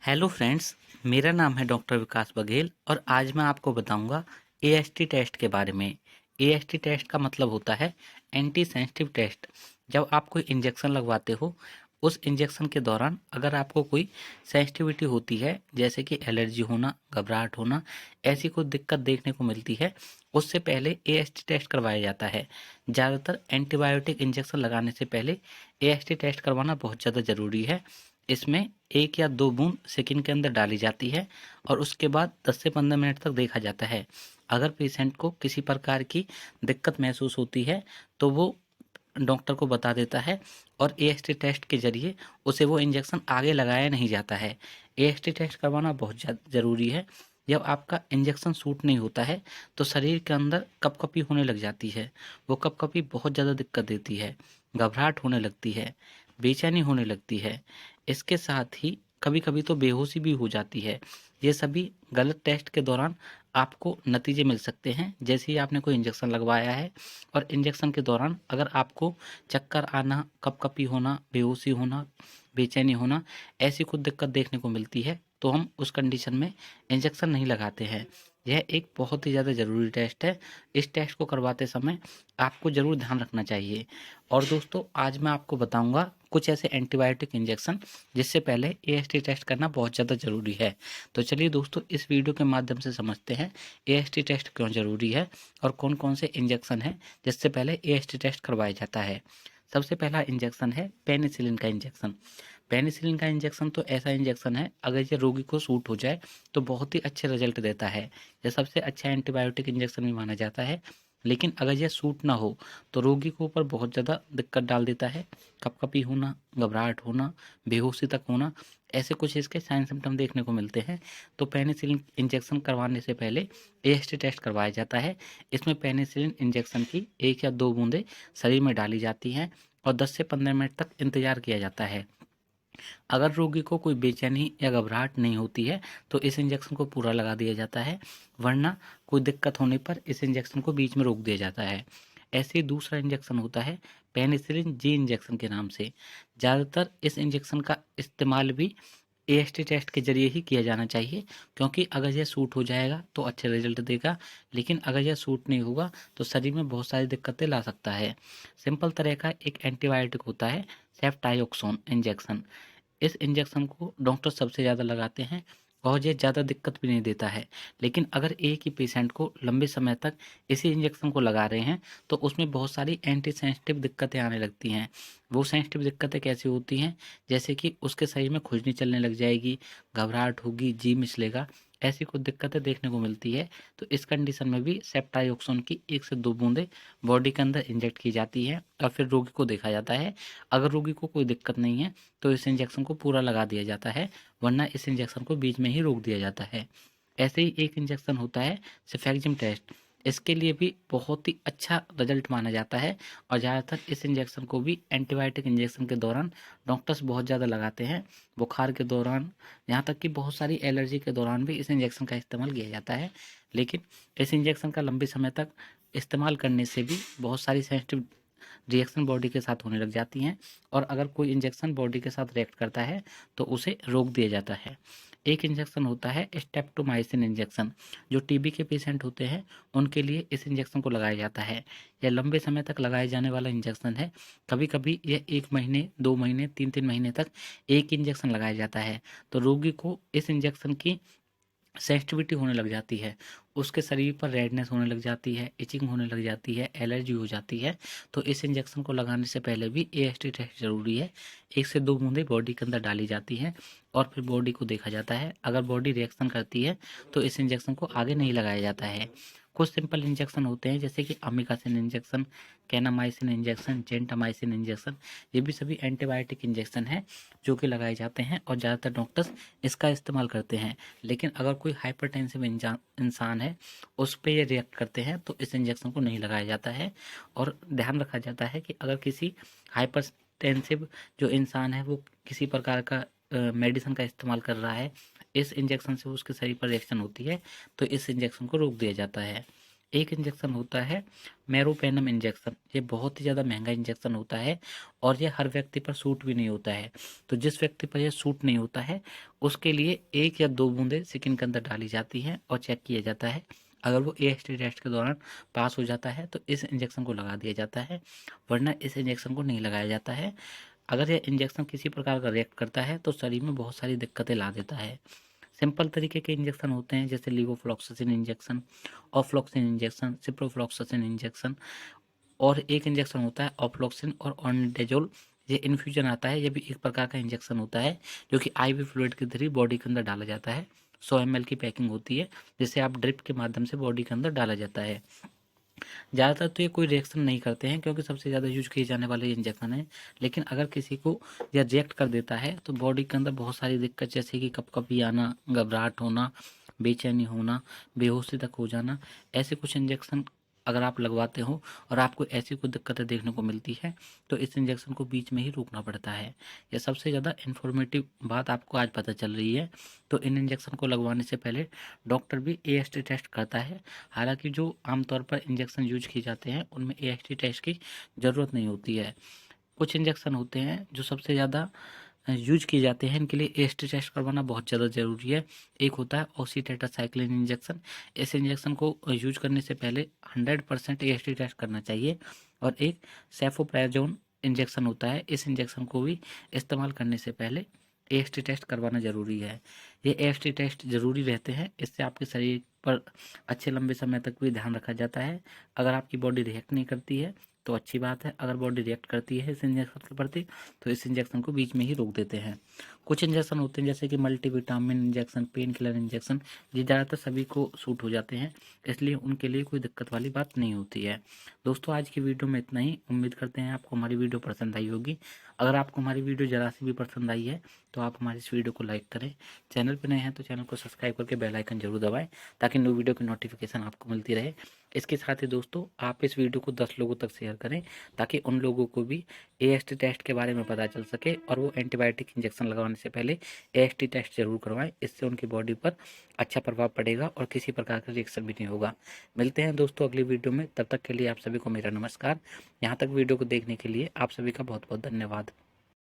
Hello friends, मेरा नाम है डॉक्टर विकास बघेल और आज मैं आपको बताऊंगा एएसटी टेस्ट के बारे में। एएसटी टेस्ट का मतलब होता है एंटी सेंसिटिव टेस्ट। जब आप कोई इंजेक्शन लगवाते हो, उस इंजेक्शन के दौरान अगर आपको कोई सेंसिटिविटी होती है, जैसे कि एलर्जी होना, घबराहट होना, ऐसी कोई दिक्कत देखने को मिलती है, उससे पहले एएसटी टेस्ट करवाया जाता है। ज़्यादातर एंटीबायोटिक इंजेक्शन लगाने से पहले एएसटी टेस्ट करवाना बहुत ज़्यादा ज़रूरी है। इसमें 1 या 2 बूंद सेकंड के अंदर डाली जाती है और उसके बाद 10 से 15 मिनट तक देखा जाता है। अगर पेशेंट को किसी प्रकार की दिक्कत महसूस होती है तो वो डॉक्टर को बता देता है और एएसटी टेस्ट के ज़रिए उसे वो इंजेक्शन आगे लगाया नहीं जाता है। एएसटी टेस्ट करवाना बहुत ज़रूरी है। जब आपका इंजेक्शन सूट नहीं होता है तो शरीर के अंदर कपकपी होने लग जाती है। वो कपकपी बहुत ज़्यादा दिक्कत देती है, घबराहट होने लगती है, बेचैनी होने लगती है। इसके साथ ही कभी-कभी तो बेहोशी भी हो जाती है। ये सभी गलत टेस्ट के दौरान आपको नतीजे मिल सकते हैं। जैसे ही आपने कोई इंजेक्शन लगवाया है और इंजेक्शन के दौरान अगर आपको चक्कर आना, कपकपी होना, बेहोशी होना, बेचैनी होना, ऐसी कुछ दिक्कत देखने को मिलती है, तो हम उस कंडीशन में इंजेक्शन नहीं लगाते हैं। यह एक बहुत ही ज़्यादा ज़रूरी टेस्ट है। इस टेस्ट को करवाते समय आपको ज़रूर ध्यान रखना चाहिए। और दोस्तों, आज मैं आपको बताऊंगा कुछ ऐसे एंटीबायोटिक इंजेक्शन जिससे पहले एएसटी टेस्ट करना बहुत ज़्यादा ज़रूरी है। तो चलिए दोस्तों, इस वीडियो के माध्यम से समझते हैं एएसटी टेस्ट क्यों ज़रूरी है और कौन कौन से इंजेक्शन हैं जिससे पहले एएसटी टेस्ट करवाया जाता है। सबसे पहला इंजेक्शन है पेनिसिलिन का इंजेक्शन। पेनिसिलिन का इंजेक्शन तो ऐसा इंजेक्शन है, अगर ये रोगी को सूट हो जाए तो बहुत ही अच्छे रिजल्ट देता है। यह सबसे अच्छा एंटीबायोटिक इंजेक्शन भी माना जाता है। लेकिन अगर यह सूट ना हो तो रोगी को ऊपर बहुत ज़्यादा दिक्कत डाल देता है। कपकपी होना, घबराहट होना, बेहोशी तक होना, ऐसे कुछ इसके साइन सिम्टम देखने को मिलते हैं। तो पेनिसिलिन इंजेक्शन करवाने से पहले एएसटी टेस्ट करवाया जाता है। इसमें पेनिसिलिन इंजेक्शन की 1 या 2 बूंदें शरीर में डाली जाती हैं और 10 से 15 मिनट तक इंतजार किया जाता है। अगर रोगी को कोई बेचैनी या घबराहट नहीं होती है तो इस इंजेक्शन को पूरा लगा दिया जाता है, वरना कोई दिक्कत होने पर इस इंजेक्शन को बीच में रोक दिया जाता है। ऐसे ही दूसरा इंजेक्शन होता है पेनिसिलिन जी इंजेक्शन के नाम से। ज़्यादातर इस इंजेक्शन का इस्तेमाल भी एएसटी टेस्ट के जरिए ही किया जाना चाहिए, क्योंकि अगर यह सूट हो जाएगा तो अच्छे रिजल्ट देगा, लेकिन अगर यह सूट नहीं होगा तो शरीर में बहुत सारी दिक्कतें ला सकता है। सिंपल तरह का एक एंटीबायोटिक होता है सेफ्टायोक्सोन इंजेक्शन। इस इंजेक्शन को डॉक्टर सबसे ज़्यादा लगाते हैं और ये ज़्यादा दिक्कत भी नहीं देता है। लेकिन अगर एक ही पेशेंट को लंबे समय तक इसी इंजेक्शन को लगा रहे हैं तो उसमें बहुत सारी एंटी सेंसिटिव दिक्कतें आने लगती हैं। वो सेंसिटिव दिक्कतें कैसी होती हैं, जैसे कि उसके शरीर में खुजली चलने लग जाएगी, घबराहट होगी, जी मिचलेगा, ऐसी कुछ दिक्कतें देखने को मिलती है। तो इस कंडीशन में भी सेफ्टायोक्सोन की 1 से 2 बूंदें बॉडी के अंदर इंजेक्ट की जाती है और फिर रोगी को देखा जाता है। अगर रोगी को कोई दिक्कत नहीं है तो इस इंजेक्शन को पूरा लगा दिया जाता है, वरना इस इंजेक्शन को बीच में ही रोक दिया जाता है। ऐसे ही एक इंजेक्शन होता है सेफेक्जिम टेस्ट। इसके लिए भी बहुत ही अच्छा रिजल्ट माना जाता है और ज़्यादातर इस इंजेक्शन को भी एंटीबायोटिक इंजेक्शन के दौरान डॉक्टर्स बहुत ज़्यादा लगाते हैं। बुखार के दौरान, यहाँ तक कि बहुत सारी एलर्जी के दौरान भी इस इंजेक्शन का इस्तेमाल किया जाता है। लेकिन इस इंजेक्शन का लंबे समय तक इस्तेमाल करने से भी बहुत सारी सेंसिटिव रिएक्शन बॉडी के साथ होने लग जाती हैं और अगर कोई इंजेक्शन बॉडी के साथ रिएक्ट करता है तो उसे रोक दिया जाता है। एक इंजेक्शन होता है स्टेप्टोमाइसिन इंजेक्शन। जो टीबी के पेशेंट होते हैं उनके लिए इस इंजेक्शन को लगाया जाता है। यह लंबे समय तक लगाए जाने वाला इंजेक्शन है। कभी कभी यह 1 महीने, 2 महीने, 3-3 महीने तक एक इंजेक्शन लगाया जाता है। तो रोगी को इस इंजेक्शन की सेंसिटिविटी होने लग जाती है, उसके शरीर पर रेडनेस होने लग जाती है, इचिंग होने लग जाती है, एलर्जी हो जाती है। तो इस इंजेक्शन को लगाने से पहले भी एएसटी टेस्ट ज़रूरी है। 1 से 2 बूंदें बॉडी के अंदर डाली जाती हैं और फिर बॉडी को देखा जाता है। अगर बॉडी रिएक्शन करती है तो इस इंजेक्शन को आगे नहीं लगाया जाता है। कुछ सिंपल इंजेक्शन होते हैं जैसे कि amikacin injection, kanamycin injection, gentamicin injection. ये भी सभी एंटीबायोटिक इंजेक्शन हैं जो कि लगाए जाते हैं और ज़्यादातर डॉक्टर्स इसका इस्तेमाल करते हैं। लेकिन अगर कोई हाइपरटेंसिव इंसान है, उस पे ये रिएक्ट करते हैं तो इस इंजेक्शन को नहीं लगाया जाता है। और ध्यान रखा जाता है कि अगर किसी हाइपरटेंसिव जो इंसान है वो किसी प्रकार का मेडिसिन का इस्तेमाल कर रहा है, इस इंजेक्शन से उसके शरीर पर रिएक्शन होती है तो इस इंजेक्शन को रोक दिया जाता है। एक इंजेक्शन होता है मेरोपेनम इंजेक्शन। ये बहुत ही ज़्यादा महंगा इंजेक्शन होता है और ये हर व्यक्ति पर सूट भी नहीं होता है। तो जिस व्यक्ति पर यह सूट नहीं होता है उसके लिए 1 या 2 बूंदें स्किन के अंदर डाली जाती हैं और चेक किया जाता है। अगर वो एएसटी टेस्ट के दौरान पास हो जाता है तो इस इंजेक्शन को लगा दिया जाता है, वरना इस इंजेक्शन को नहीं लगाया जाता है। अगर यह इंजेक्शन किसी प्रकार का रिएक्ट करता है तो शरीर में बहुत सारी दिक्कतें ला देता है। सिंपल तरीके के इंजेक्शन होते हैं जैसे levofloxacin injection, ofloxacin injection, ciprofloxacin injection, और एक इंजेक्शन होता है ऑफ्लॉक्सिन और ऑर्निडाजोल। ये इन्फ्यूजन आता है, ये भी एक प्रकार का इंजेक्शन होता है जो कि आईवी फ्लूइड के थ्रू बॉडी के अंदर डाला जाता है। 100 ml की पैकिंग होती है जिसे आप ड्रिप के माध्यम से बॉडी के अंदर डाला जाता है। ज़्यादातर तो ये कोई रिएक्शन नहीं करते हैं क्योंकि सबसे ज़्यादा यूज किए जाने वाले इंजेक्शन है। लेकिन अगर किसी को यह रिएक्ट कर देता है तो बॉडी के अंदर बहुत सारी दिक्कत जैसे कि कपकपी आना, घबराहट होना, बेचैनी होना, बेहोशी तक हो जाना, ऐसे कुछ इंजेक्शन अगर आप लगवाते हो और आपको ऐसी कोई दिक्कतें देखने को मिलती है तो इस इंजेक्शन को बीच में ही रोकना पड़ता है। यह सबसे ज़्यादा इन्फॉर्मेटिव बात आपको आज पता चल रही है। तो इन इंजेक्शन को लगवाने से पहले डॉक्टर भी एएसटी टेस्ट करता है। हालांकि जो आमतौर पर इंजेक्शन यूज किए जाते हैं उनमें एएसटी टेस्ट की ज़रूरत नहीं होती है। कुछ इंजेक्शन होते हैं जो सबसे ज़्यादा यूज किए जाते हैं, इनके लिए एएसटी टेस्ट करवाना बहुत ज़्यादा ज़रूरी है। एक होता है ऑक्सीटेट्रासाइक्लिन इंजेक्शन। इस इंजेक्शन को यूज करने से पहले 100% एएसटी टेस्ट करना चाहिए। और एक सेफोप्राजोन इंजेक्शन होता है, इस इंजेक्शन को भी इस्तेमाल करने से पहले एएसटी टेस्ट करवाना ज़रूरी है। ये एएसटी टेस्ट ज़रूरी रहते हैं, इससे आपके शरीर पर अच्छे लंबे समय तक भी ध्यान रखा जाता है। अगर आपकी बॉडी रिएक्ट नहीं करती है तो अच्छी बात है, अगर बॉडी रिएक्ट करती है इस इंजेक्शन के प्रति तो इस इंजेक्शन को बीच में ही रोक देते हैं। कुछ इंजेक्शन होते हैं जैसे कि multivitamin injection, pain killer injection, ये ज़्यादातर सभी को सूट हो जाते हैं, इसलिए उनके लिए कोई दिक्कत वाली बात नहीं होती है। दोस्तों आज की वीडियो में इतना ही। उम्मीद करते हैं आपको हमारी वीडियो पसंद आई होगी। अगर आपको हमारी वीडियो ज़रा सी भी पसंद आई है तो आप हमारी इस वीडियो को लाइक करें। चैनल पर नए हैं तो चैनल को सब्सक्राइब करके बेल आइकन जरूर दबाएं ताकि न्यू वीडियो की नोटिफिकेशन आपको मिलती रहे। इसके साथ ही दोस्तों आप इस वीडियो को 10 लोगों तक शेयर करें ताकि उन लोगों को भी एएसटी टेस्ट के बारे में पता चल सके और वो एंटीबायोटिक इंजेक्शन लगवाने से पहले एएसटी टेस्ट जरूर करवाएं। इससे उनकी बॉडी पर अच्छा प्रभाव पड़ेगा और किसी प्रकार का रिएक्शन भी नहीं होगा। मिलते हैं दोस्तों अगली वीडियो में, तब तक के लिए आप सभी को मेरा नमस्कार। यहाँ तक वीडियो को देखने के लिए आप सभी का बहुत बहुत धन्यवाद।